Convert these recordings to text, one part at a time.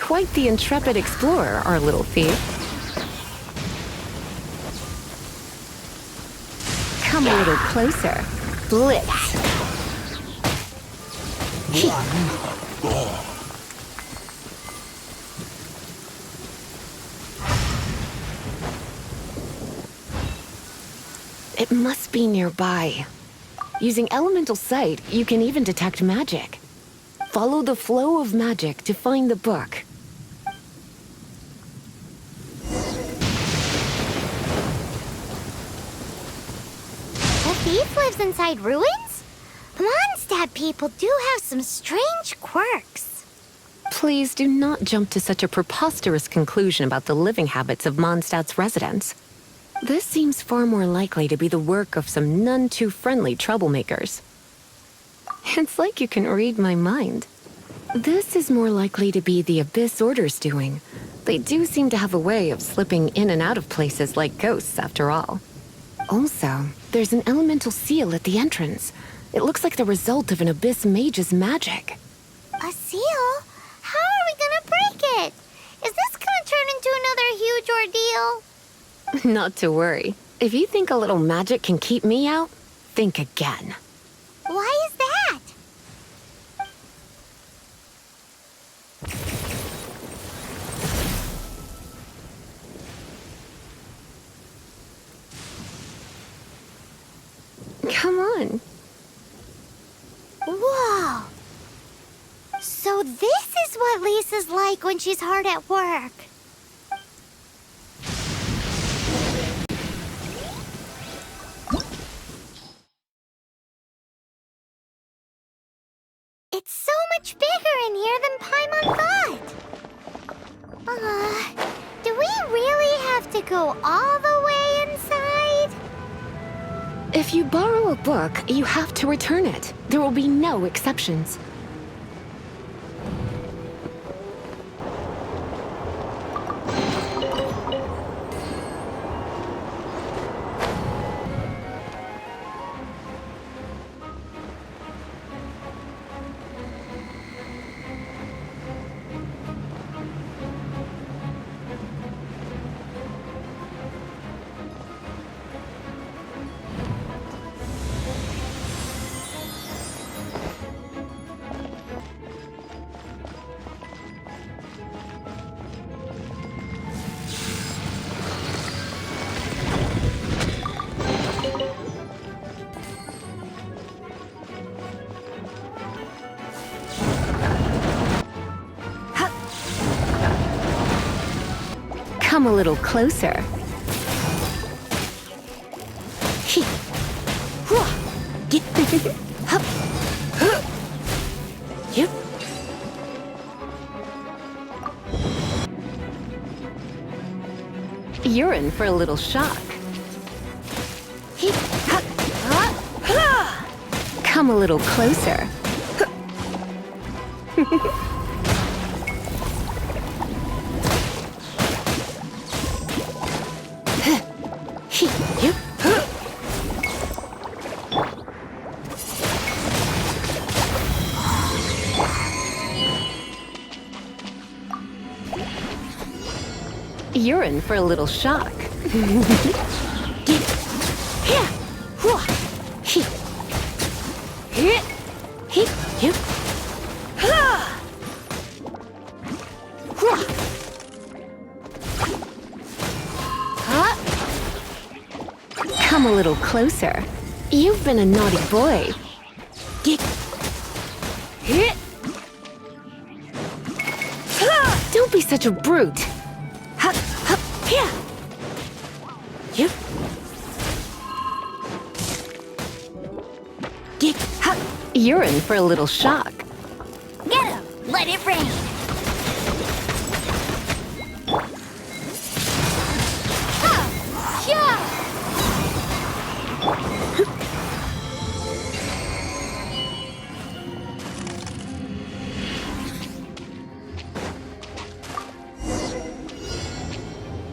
Quite the intrepid explorer, our little thief. Come a little closer. Blitz. It must be nearby. Using elemental sight, you can even detect magic. Follow the flow of magic to find the book. The thief lives inside ruins? Mondstadt people do have some strange quirks. Please do not jump to such a preposterous conclusion about the living habits of Mondstadt's residents. This seems far more likely to be the work of some none-too-friendly troublemakers. It's like you can read my mind. This is more likely to be the Abyss Order's doing. They do seem to have a way of slipping in and out of places like ghosts, after all. Also, there's an elemental seal at the entrance. It looks like the result of an Abyss mage's magic. A seal? How are we gonna break it? Is this gonna turn into another huge ordeal? Not to worry. If you think a little magic can keep me out, think again. Why is that? Come on. Whoa! So this is what Lisa's like when she's hard at work. It's so much bigger in here than Paimon thought. Do we really have to go all the way inside? If you borrow a book, you have to return it. There will be no exceptions. Come a little closer. Yep. You're in for a little shock. Come a little closer. You're in for a little shock. Come a little closer. You've been a naughty boy. Don't be such a brute. You're in for a little shock. Get him! Let it rain!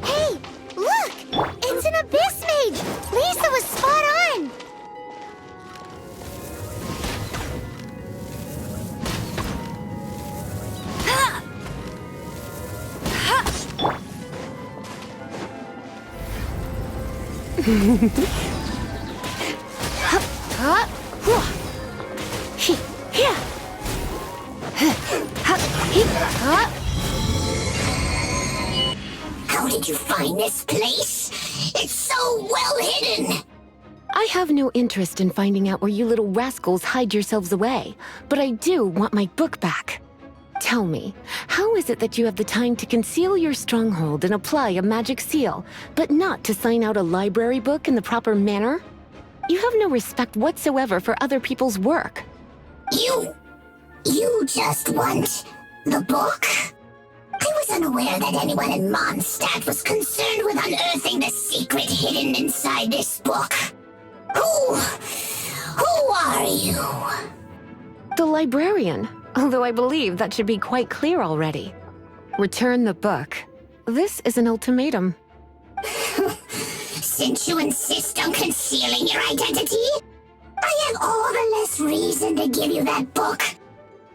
Hey, look! It's an Abyss Mage! Lisa was spot on! How did you find this place? It's so well hidden! I have no interest in finding out where you little rascals hide yourselves away, but I do want my book back. Tell me, how is it that you have the time to conceal your stronghold and apply a magic seal, but not to sign out a library book in the proper manner? You have no respect whatsoever for other people's work. You just want the book? I was unaware that anyone in Mondstadt was concerned with unearthing the secret hidden inside this book. Who are you? The librarian, although I believe that should be quite clear already. Return the book. This is an ultimatum. Since you insist on concealing your identity, I have all the less reason to give you that book.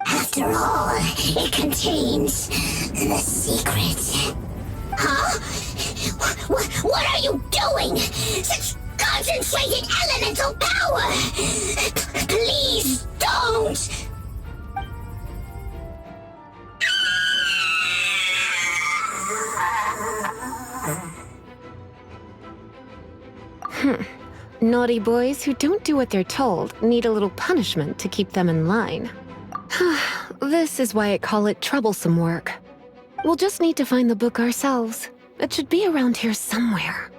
After all, it contains the secret. Huh? What are you doing? Such concentrated elemental power! Please don't! Naughty boys who don't do what they're told need a little punishment to keep them in line. This is why I call it troublesome work. We'll just need to find the book ourselves. It should be around here somewhere.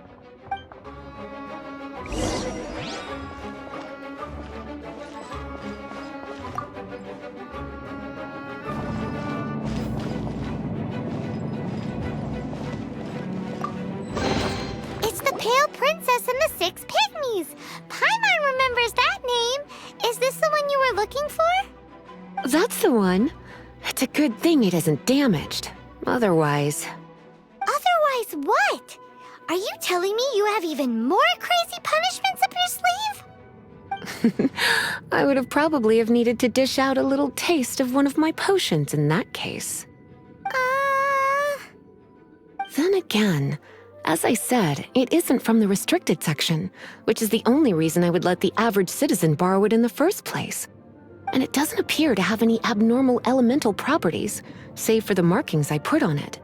It's the Pale Princess and the Six Pygmies. Paimon remembers that name. Is this the one you were looking for? That's the one. It's a good thing it isn't damaged. Otherwise... Otherwise what? Are you telling me you have even more crazy punishments up your sleeve? I would have probably have needed to dish out a little taste of one of my potions in that case. Then again, as I said, it isn't from the restricted section, which is the only reason I would let the average citizen borrow it in the first place. And it doesn't appear to have any abnormal elemental properties, save for the markings I put on it.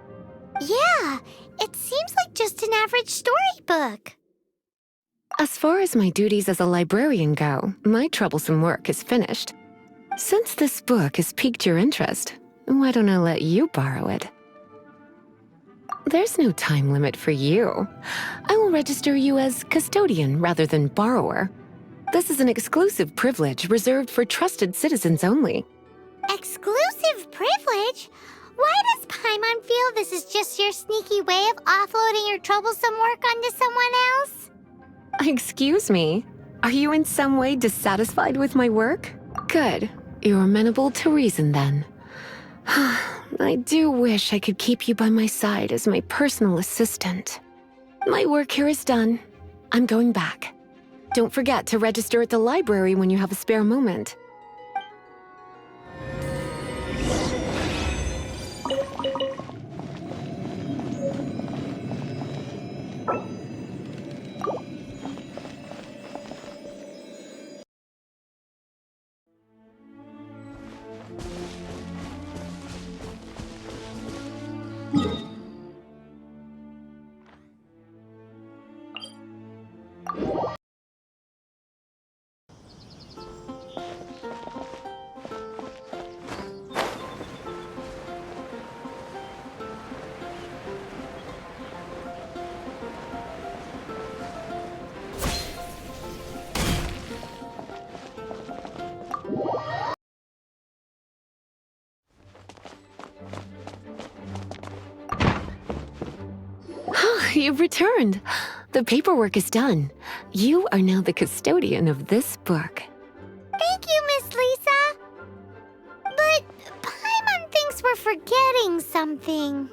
Yeah, it seems like just an average storybook. As far as my duties as a librarian go, my troublesome work is finished. Since this book has piqued your interest, why don't I let you borrow it? There's no time limit for you. I will register you as custodian rather than borrower. This is an exclusive privilege reserved for trusted citizens only. Exclusive privilege? Why does Paimon feel this is just your sneaky way of offloading your troublesome work onto someone else? Excuse me, are you in some way dissatisfied with my work? Good, you're amenable to reason then. I do wish I could keep you by my side as my personal assistant. My work here is done. I'm going back. Don't forget to register at the library when you have a spare moment. You've returned. The paperwork is done. You are now the custodian of this book. Thank you, Miss Lisa. But Paimon thinks we're forgetting something.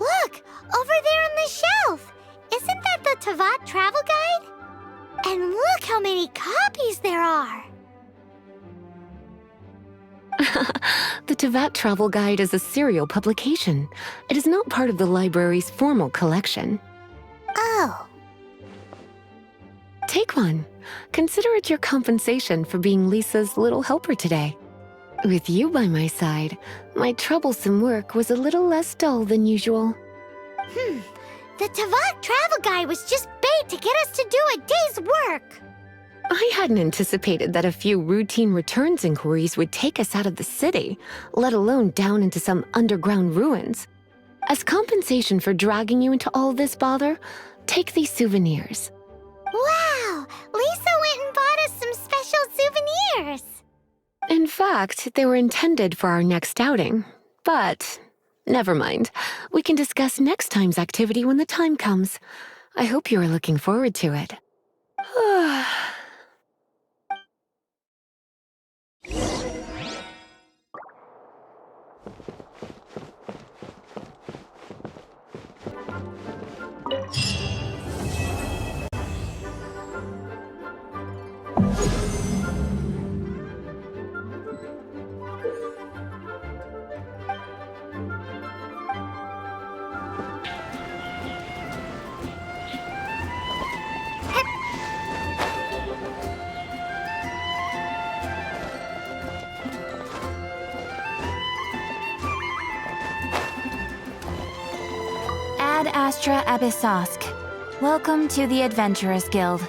Look, over there on the shelf. Isn't that the Teyvat travel guide? And look how many copies there are. The Teyvat Travel Guide is a serial publication. It is not part of the library's formal collection. Oh. take one. Consider it your compensation for being Lisa's little helper today. With you by my side, my troublesome work was a little less dull than usual. The Tavok travel guy was just bait to get us to do a day's work. I hadn't anticipated that a few routine returns inquiries would take us out of the city, let alone down into some underground ruins. As compensation for dragging you into all this bother, take these souvenirs. Wow! Lisa went and bought us some special souvenirs. In fact, they were intended for our next outing. But never mind. We can discuss next time's activity when the time comes. I hope you are looking forward to it. Ad Astra Abyssosk. Welcome to the Adventurers Guild.